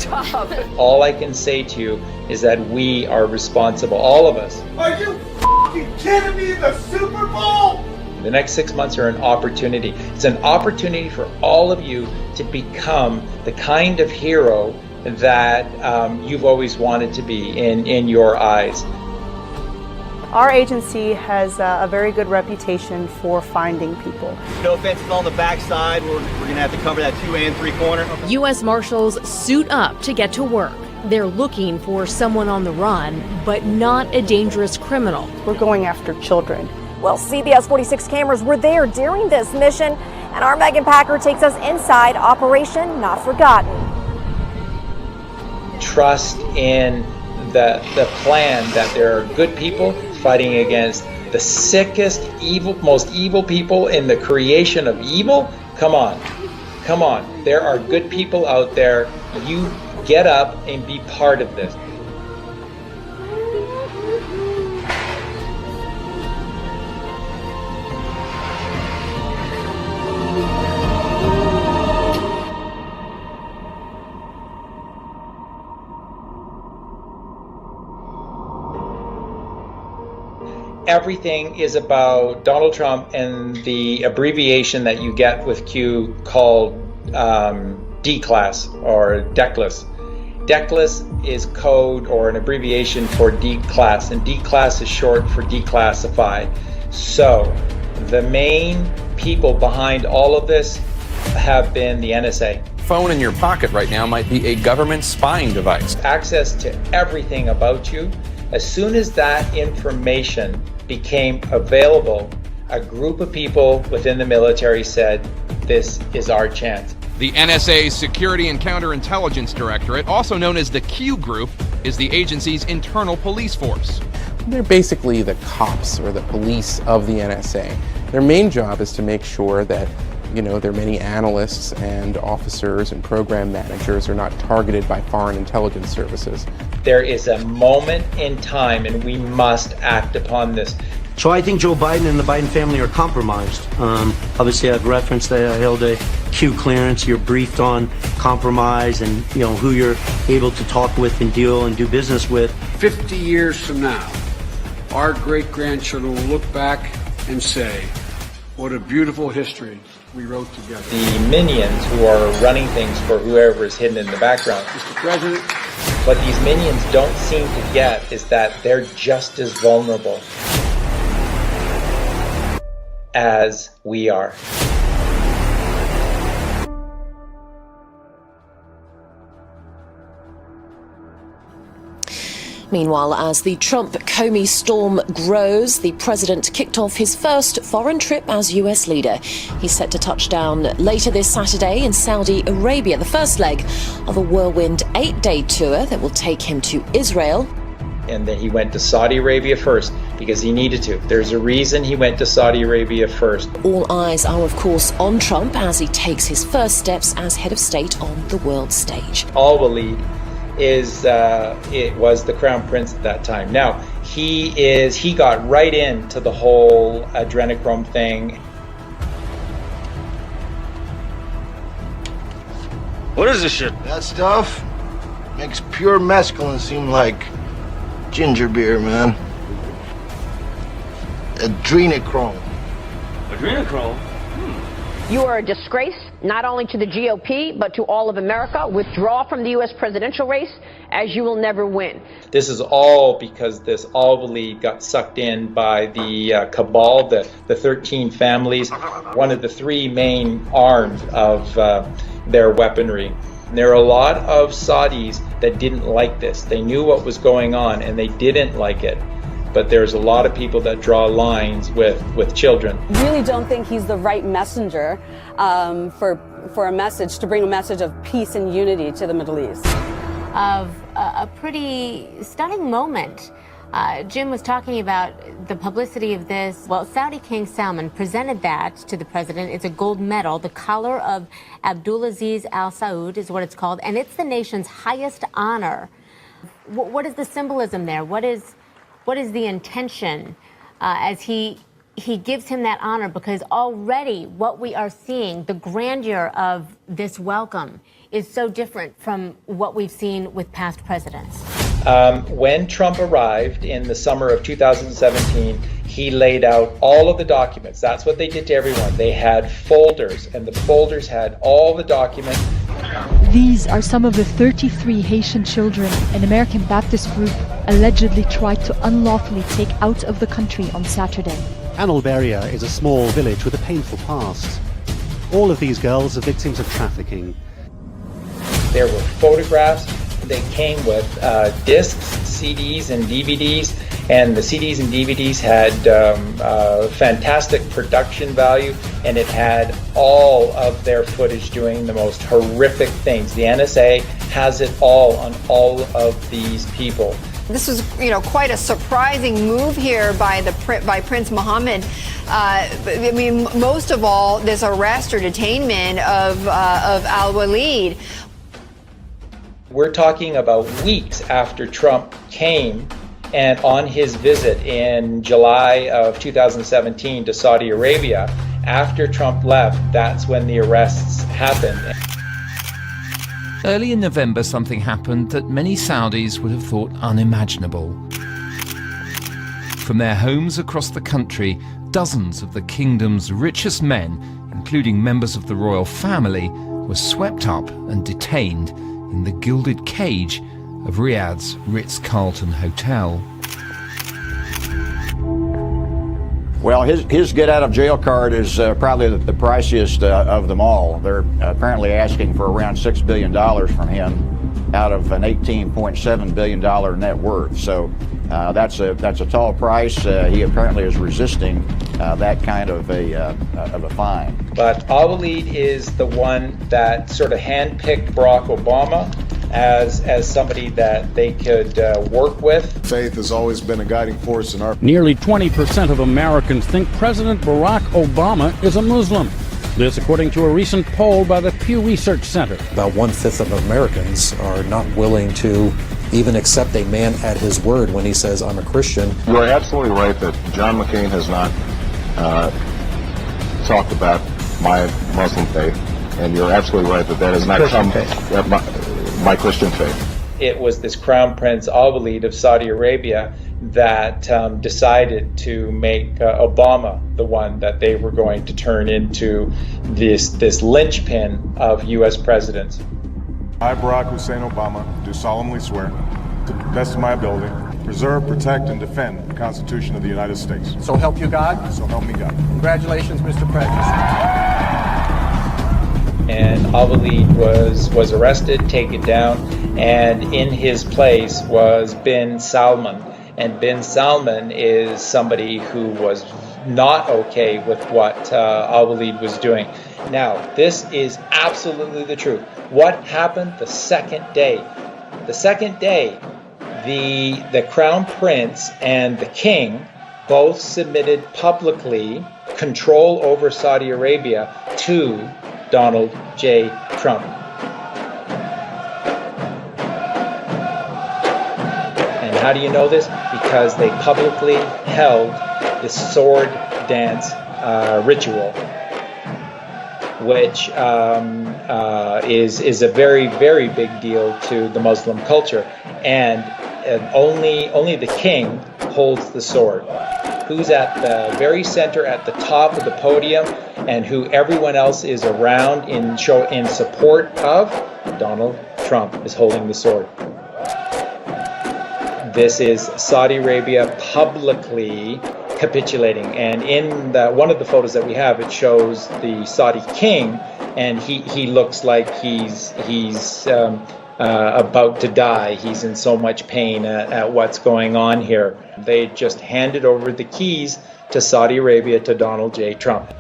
job. All I can say to you is that we are responsible, all of us. Are you f***ing kidding me? The Super Bowl? The next 6 months are an opportunity. It's an opportunity for all of you to become the kind of hero that you've always wanted to be in your eyes. Our agency has a very good reputation for finding people. No fences on the backside. We're going to have to cover that 2 and 3 corner. U.S. Marshals suit up to get to work. They're looking for someone on the run, but not a dangerous criminal. We're going after children. Well, CBS 46 cameras were there during this mission, and our Megan Packer takes us inside Operation Not Forgotten. Trust in the plan that there are good people fighting against the sickest, most evil people in the creation of evil. Come on. There are good people out there. You get up and be part of this. Everything is about Donald Trump and the abbreviation that you get with Q called D-class or DECLAS. DECLAS is code or an abbreviation for D-class, and D-class is short for declassified. So the main people behind all of this have been the NSA. Phone in your pocket right now might be a government spying device. Access to everything about you. As soon as that information became available, a group of people within the military said, this is our chance. The NSA's Security and Counterintelligence Directorate, also known as the Q Group, is the agency's internal police force. They're basically the cops or the police of the NSA. Their main job is to make sure that, their many analysts and officers and program managers are not targeted by foreign intelligence services. There is a moment in time, and we must act upon this. So I think Joe Biden and the Biden family are compromised. Obviously, I've referenced that I held a Q clearance. You're briefed on compromise and who you're able to talk with and deal and do business with. 50 years from now, our great-grandchildren will look back and say, what a beautiful history we wrote together. The minions who are running things for whoever is hidden in the background. Mr. President. What these minions don't seem to get is that they're just as vulnerable as we are. Meanwhile, as the Trump-Comey storm grows, the president kicked off his first foreign trip as US leader. He's set to touch down later this Saturday in Saudi Arabia, the first leg of a whirlwind 8-day tour that will take him to Israel. And then he went to Saudi Arabia first because he needed to. There's a reason he went to Saudi Arabia first. All eyes are, of course, on Trump as he takes his first steps as head of state on the world stage. Al-Walid it was the crown prince at that time. Now he got right into the whole adrenochrome thing. What is this shit? That stuff makes pure mescaline seem like ginger beer, man. Adrenochrome. Adrenochrome? You are a disgrace, not only to the GOP, but to all of America. Withdraw from the U.S. presidential race, as you will never win. This is all because this Al-Walid got sucked in by the cabal, the 13 families, one of the 3 main arms of their weaponry. And there are a lot of Saudis that didn't like this. They knew what was going on, and they didn't like it. But there's a lot of people that draw lines with children. Really don't think he's the right messenger for a message, to bring a message of peace and unity to the Middle East. Of a pretty stunning moment. Jim was talking about the publicity of this. Well, Saudi King Salman presented that to the president. It's a gold medal. The collar of Abdulaziz Al Saud is what it's called, and it's the nation's highest honor. What is the symbolism there? What is the intention as he he gives him that honor because already what we are seeing, the grandeur of this welcome, is so different from what we've seen with past presidents. When Trump arrived in the summer of 2017, he laid out all of the documents. That's what they did to everyone. They had folders, and the folders had all the documents. These are some of the 33 Haitian children an American Baptist group allegedly tried to unlawfully take out of the country on Saturday. Annalberia is a small village with a painful past. All of these girls are victims of trafficking. There were photographs. They came with discs, CDs, and DVDs. And the CDs and DVDs had fantastic production value, and it had all of their footage doing the most horrific things. The NSA has it all on all of these people. This was, quite a surprising move here by Prince Mohammed. I mean, most of all, this arrest or detainment of al-Walid. We're talking about weeks after Trump came and on his visit in July of 2017 to Saudi Arabia. After Trump left, that's when the arrests happened. Early in November, something happened that many Saudis would have thought unimaginable. From their homes across the country, dozens of the kingdom's richest men, including members of the royal family, were swept up and detained in the gilded cage of Riyadh's Ritz-Carlton Hotel. Well, his get-out-of-jail card is probably the priciest of them all. They're apparently asking for around $6 billion from him out of an $18.7 billion net worth. So that's a tall price. He apparently is resisting that kind of a fine. But al-Walid is the one that sort of handpicked Barack Obama as somebody that they could work with. Faith has always been a guiding force in our... Nearly 20% of Americans think President Barack Obama is a Muslim. This according to a recent poll by the Pew Research Center. About 1/5 of Americans are not willing to even accept a man at his word when he says, I'm a Christian. You are absolutely right that John McCain has not talked about my Muslim faith, and you're absolutely right that has not come my Christian faith. It was this Crown Prince al-Walid of Saudi Arabia that decided to make Obama the one that they were going to turn into this linchpin of U.S. presidents. I, Barack Hussein Obama, do solemnly swear, to the best of my ability, preserve, protect, and defend the Constitution of the United States. So help you God? So help me God. Congratulations, Mr. President. And al-Walid was arrested, taken down, and in his place was bin Salman. And bin Salman is somebody who was not okay with what al-Walid was doing. Now, this is absolutely the truth. What happened the second day? The second day, the Crown Prince and the King both submitted publicly control over Saudi Arabia to Donald J. Trump. And how do you know this? Because they publicly held the sword dance ritual, which is a very, very big deal to the Muslim culture. And only the king holds the sword. Who's at the very center, at the top of the podium, and who everyone else is around in support of, Donald Trump is holding the sword. This is Saudi Arabia publicly capitulating, and in one of the photos that we have, it shows the Saudi king, and he looks like he's about to die. He's in so much pain at what's going on here. They just handed over the keys to Saudi Arabia to Donald J. Trump.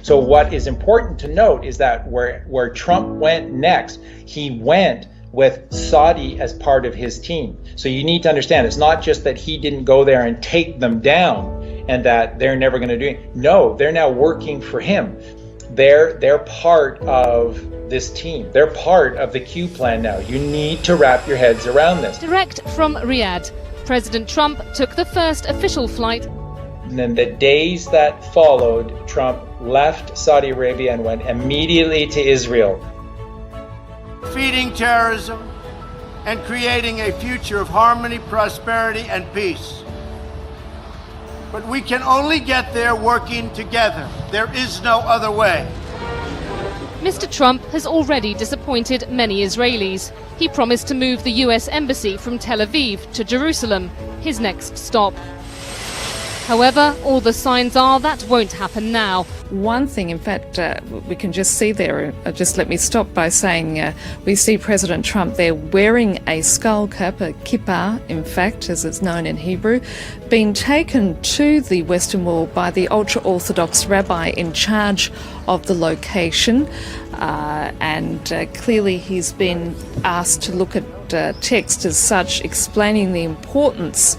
So what is important to note is that where Trump went next, he went with Saudi as part of his team. So you need to understand, it's not just that he didn't go there and take them down and that they're never going to do it. No, they're now working for him. They're part of this team. They're part of the Q plan now. You need to wrap your heads around this. Direct from Riyadh, President Trump took the first official flight. And then the days that followed, Trump left Saudi Arabia and went immediately to Israel. Defeating terrorism and creating a future of harmony, prosperity, and peace. But we can only get there working together. There is no other way. Mr. Trump has already disappointed many Israelis. He promised to move the US embassy from Tel Aviv to Jerusalem, his next stop. However, all the signs are that won't happen now. One thing, in fact, we can just see there, just let me stop by saying we see President Trump there wearing a skull cap, a kippah, in fact, as it's known in Hebrew, being taken to the Western Wall by the ultra-Orthodox rabbi in charge of the location. And clearly he's been asked to look at text as such, explaining the importance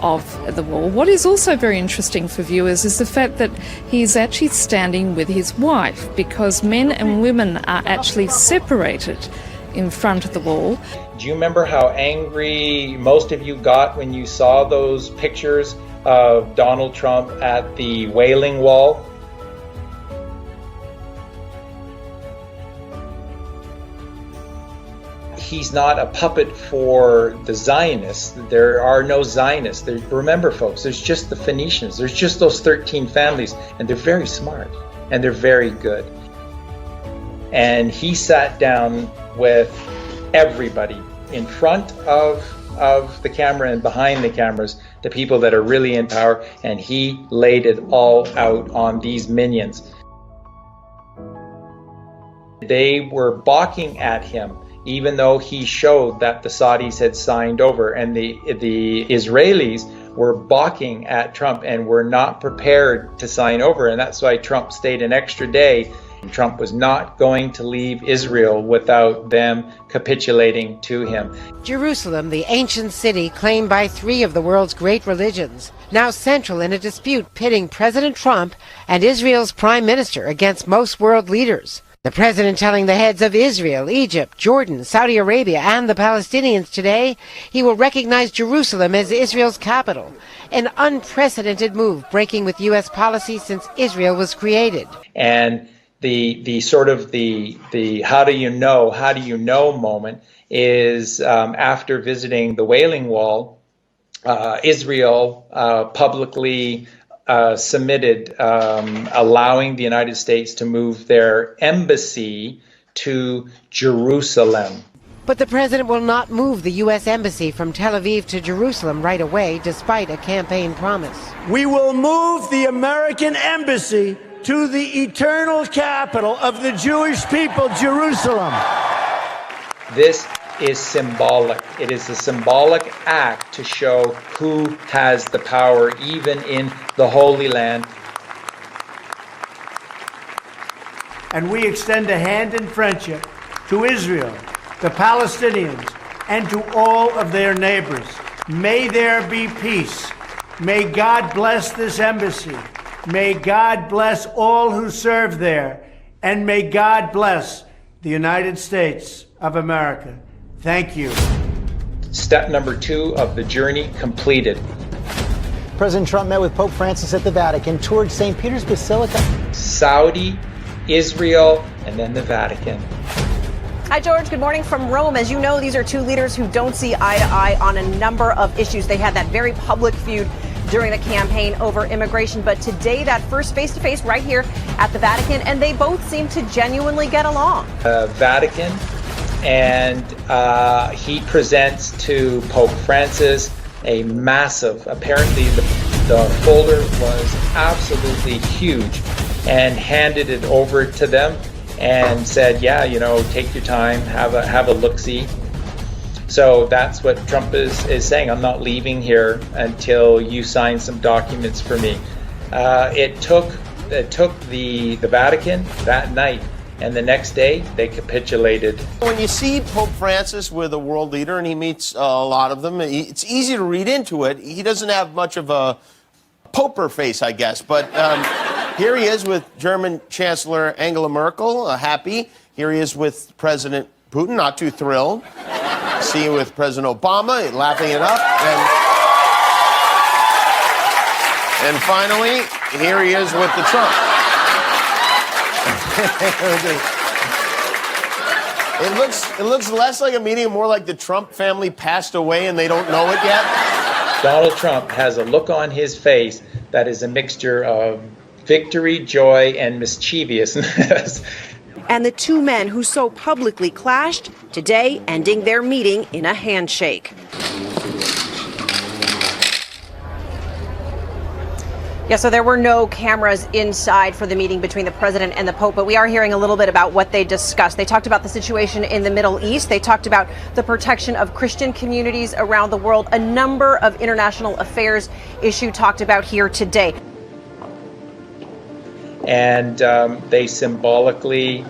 of the wall. What is also very interesting for viewers is the fact that he's actually standing with his wife, because men and women are actually separated in front of the wall. Do you remember how angry most of you got when you saw those pictures of Donald Trump at the Wailing Wall? He's not a puppet for the Zionists. There are no Zionists. Remember, folks, there's just the Phoenicians. There's just those 13 families, and they're very smart, and they're very good. And he sat down with everybody in front of the camera and behind the cameras, the people that are really in power, and he laid it all out on these minions. They were balking at him, even though he showed that the Saudis had signed over, and the Israelis were balking at Trump and were not prepared to sign over. And that's why Trump stayed an extra day. Trump was not going to leave Israel without them capitulating to him. Jerusalem, the ancient city claimed by three of the world's great religions, now central in a dispute pitting President Trump and Israel's prime minister against most world leaders. The president telling the heads of Israel, Egypt, Jordan, Saudi Arabia, and the Palestinians today he will recognize Jerusalem as Israel's capital, an unprecedented move breaking with U.S. policy since Israel was created. And the sort of the how do you know moment is after visiting the Wailing Wall, Israel publicly submitted allowing the United States to move their embassy to Jerusalem. But the president will not move the U.S. embassy from Tel Aviv to Jerusalem right away, despite a campaign promise. We will move the American embassy to the eternal capital of the Jewish people, Jerusalem. This is symbolic. It is a symbolic act to show who has the power, even in the Holy Land. And we extend a hand in friendship to Israel, the Palestinians, and to all of their neighbors. May there be peace. May God bless this embassy. May God bless all who serve there. And may God bless the United States of America. Thank you. Step number 2 of the journey completed. President Trump met with Pope Francis at the Vatican, toured St. Peter's Basilica. Saudi, Israel, and then the Vatican. Hi, George. Good morning from Rome. As you know, these are two leaders who don't see eye to eye on a number of issues. They had that very public feud during the campaign over immigration. But today, that first face-to-face right here at the Vatican, and they both seem to genuinely get along. Vatican, and he presents to Pope Francis a massive, apparently the folder was absolutely huge, and handed it over to them and said, yeah, take your time, have a look-see. So that's what Trump is saying. I'm not leaving here until you sign some documents for me. It took the Vatican that night, and the next day they capitulated. When you see Pope Francis with a world leader, and he meets a lot of them, it's easy to read into it. He doesn't have much of a poker face, I guess, but here he is with German Chancellor Angela Merkel, happy. Here he is with President Putin, not too thrilled. See you with President Obama, laughing it up. And And finally, here he is with the Trump. It looks less like a meeting and more like the Trump family passed away and they don't know it yet. Donald Trump has a look on his face that is a mixture of victory, joy, and mischievousness. And the two men who so publicly clashed, today ending their meeting in a handshake. Yeah, so there were no cameras inside for the meeting between the president and the Pope, but we are hearing a little bit about what they discussed. They talked about the situation in the Middle East. They talked about the protection of Christian communities around the world. A number of international affairs issue talked about here today. And they symbolically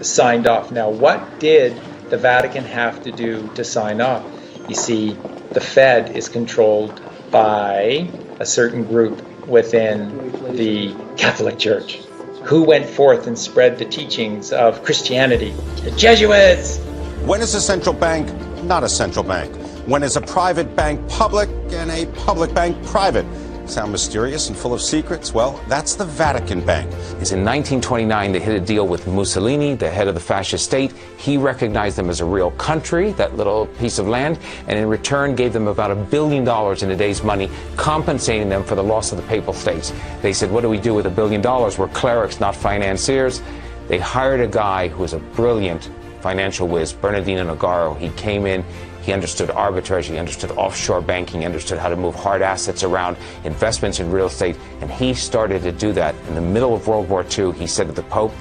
signed off. Now, what did the Vatican have to do to sign off? You see, the Fed is controlled by a certain group within the Catholic Church. Who went forth and spread the teachings of Christianity? The Jesuits! When is a central bank not a central bank? When is a private bank public and a public bank private? Sound mysterious and full of secrets? Well, that's the Vatican Bank. Is in 1929 they hit a deal with Mussolini, the head of the fascist state. He recognized them as a real country, that little piece of land, and in return gave them about $1 billion in today's money, compensating them for the loss of the Papal States. They said, what do we do with $1 billion? We're clerics, not financiers. They hired a guy who was a brilliant financial whiz, Bernardino Nogaro. He came in. He understood arbitrage, he understood offshore banking, he understood how to move hard assets around, investments in real estate, and he started to do that. In the middle of World War II, he said to the Pope,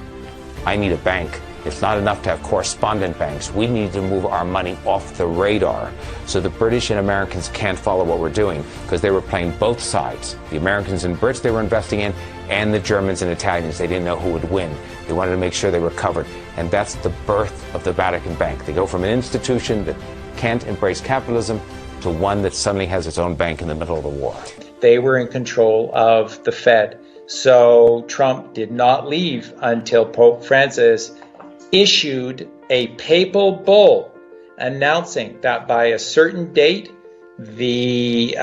I need a bank. It's not enough to have correspondent banks. We need to move our money off the radar so the British and Americans can't follow what we're doing, because they were playing both sides. The Americans and Brits they were investing in, and the Germans and Italians. They didn't know who would win. They wanted to make sure they were covered. And that's the birth of the Vatican Bank. They go from an institution that can't embrace capitalism to one that suddenly has its own bank in the middle of the war. They were in control of the Fed. So Trump did not leave until Pope Francis issued a papal bull announcing that by a certain date, the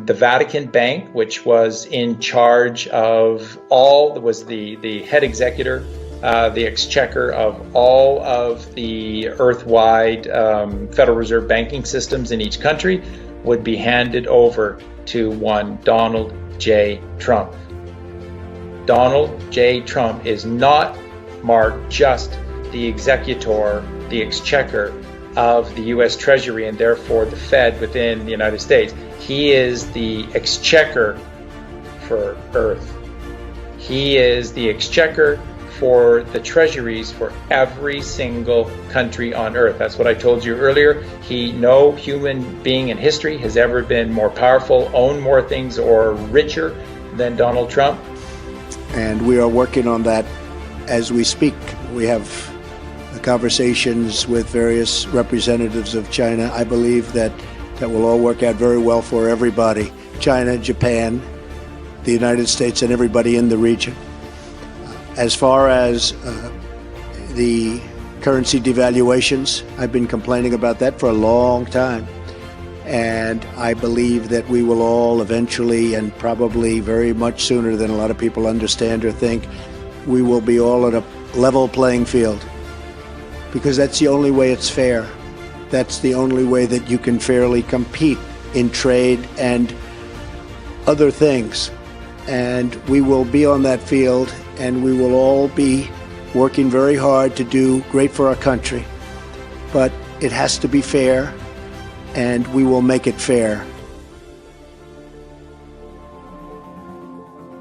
Vatican Bank, which was in charge of all, was the head executor, the exchequer of all of the earth-wide Federal Reserve banking systems in each country, would be handed over to one Donald J. Trump. Donald J. Trump is not, Mark, just the executor, the exchequer of the U.S. Treasury and therefore the Fed within the United States. He is the exchequer for Earth. He is the exchequer for the treasuries for every single country on Earth. That's what I told you earlier. No human being in history has ever been more powerful, owned more things, or richer than Donald Trump. And we are working on that as we speak. We have conversations with various representatives of China. I believe that will all work out very well for everybody. China, Japan, the United States, and everybody in the region. As far as the currency devaluations, I've been complaining about that for a long time. And I believe that we will all eventually, and probably very much sooner than a lot of people understand or think, we will be all on a level playing field. Because that's the only way it's fair. That's the only way that you can fairly compete in trade and other things. And we will be on that field, and we will all be working very hard to do great for our country. But it has to be fair, and we will make it fair.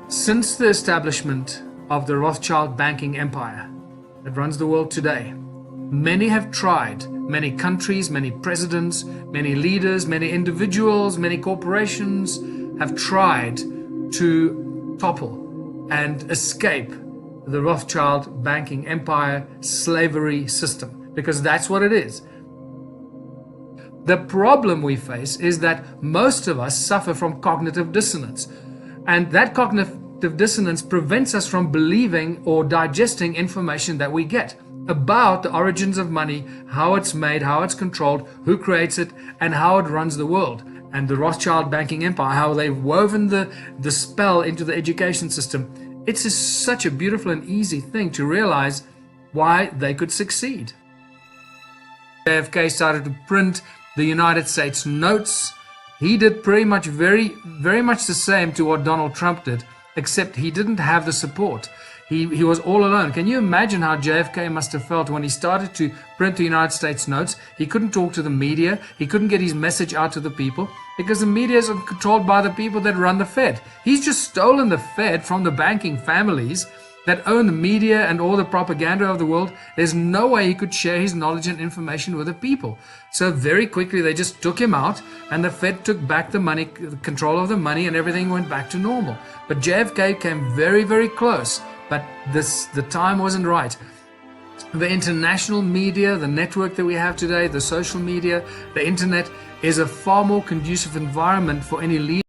Since the establishment of the Rothschild banking empire that runs the world today, many have tried, many countries, many presidents, many leaders, many individuals, many corporations have tried to topple and escape the Rothschild banking empire slavery system, because that's what it is. The problem we face is that most of us suffer from cognitive dissonance, and that cognitive dissonance prevents us from believing or digesting information that we get about the origins of money, how it's made, how it's controlled, who creates it, and how it runs the world. and the Rothschild banking empire, how they've woven the spell into the education system. It's just such a beautiful and easy thing to realize why they could succeed. JFK started to print the United States notes. He did pretty much very much the same to what Donald Trump did, except he didn't have the support. He was all alone. Can you imagine how JFK must have felt when he started to print the United States notes? He couldn't talk to the media. He couldn't get his message out to the people because the media is controlled by the people that run the Fed. He's just stolen the Fed from the banking families that own the media and all the propaganda of the world. There's no way he could share his knowledge and information with the people. So very quickly they just took him out, and the Fed took back the money, control of the money, and everything went back to normal. But JFK came very close, but the time wasn't right. The international media, the network that we have today, the social media, the internet is a far more conducive environment for any leader